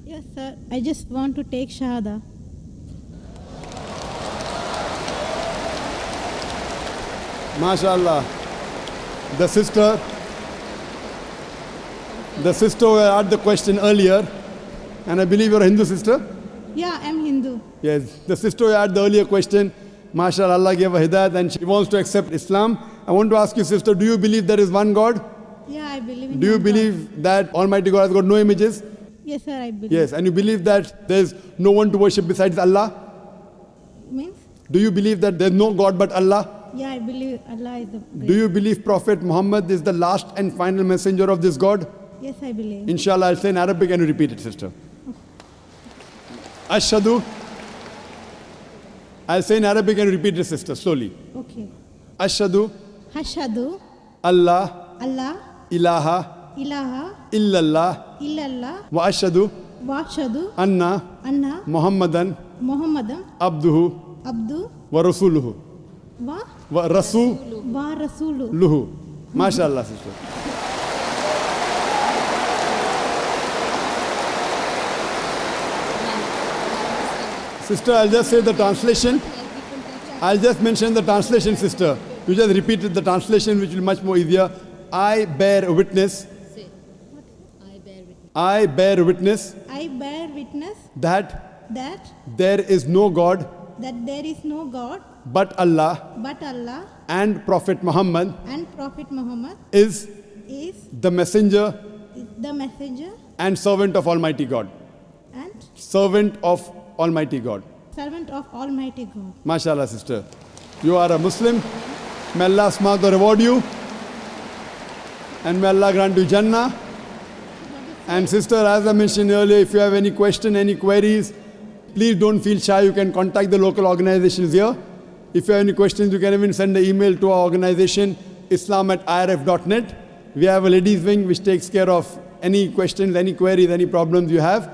Yes, sir. I just want to take Shahada. MashaAllah. The sister who had the question earlier, and I believe you're a Hindu sister? Yeah, I'm Hindu. Yes, the sister who had the earlier question, MashaAllah, Allah gave her hidayat and she wants to accept Islam. I want to ask you, sister, do you believe there is one God? Yeah, I believe in Do you one believe that Almighty God has got no images? God. Yes, sir, I believe. Yes, and you believe that there is no one to worship besides Allah? Means? Do you believe that there is no God but Allah? Yeah, I believe Allah is the great. Do you believe Prophet Muhammad is the last and final messenger of this God? Yes, I believe. Inshallah, I'll say in Arabic and you repeat it, sister. Ashhadu. I'll say in Arabic and you repeat it, sister, slowly. Okay. Ashhadu Hashadu Allah Allah ilaha ilaha illallah illallah wa ashhadu washadu anna anna Muhammadan Muhammadan abduhu abdu wa rasuluhu. wa Wa rasuluhu. wa rasulu. MashaAllah, sister. Sister, I'll just say the translation. I'll just mention the translation, sister. You just repeated the translation, which will be much more easier. I bear witness. I bear witness I bear witness that that there is no God there is no God but Allah but Allah and Prophet Muhammad and Prophet Muhammad is is the messenger the messenger and servant of Almighty God. and Servant of Almighty God. servant of Almighty God. MashaAllah, sister. You are a Muslim. May Allah smart or reward you. And may Allah grant you Jannah. And sister, as I mentioned earlier, if you have any question, any queries, please don't feel shy. You can contact the local organizations here. If you have any questions, you can even send an email to our organization, islam@irf.net. We have a ladies wing which takes care of any questions, any queries, any problems you have.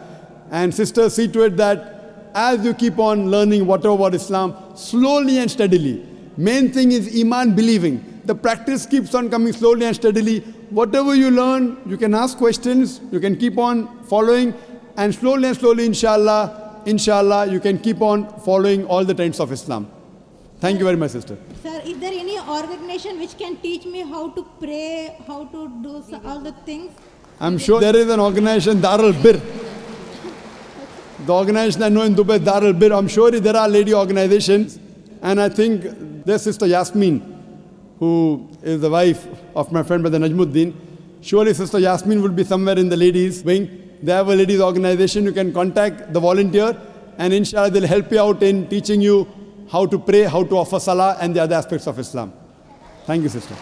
And sister, see to it that as you keep on learning whatever about Islam, slowly and steadily. Main thing is Iman, believing. The practice keeps on coming slowly and steadily. Whatever you learn, you can ask questions, you can keep on following, and slowly, inshallah, you can keep on following all the tenets of Islam. Thank you very much, sister. Sir, is there any organization which can teach me how to pray, how to do all the things? I'm sure there is an organization, Darul Bir. The organization I know in Dubai, Darul Bir. I'm sure there are lady organizations. And I think there's Sister Yasmin, who is the wife of my friend Brother Najmuddin. Surely Sister Yasmin will be somewhere in the ladies wing. They have a ladies organization. You can contact the volunteer and inshallah they'll help you out in teaching you how to pray, how to offer salah and the other aspects of Islam. Thank you, sister.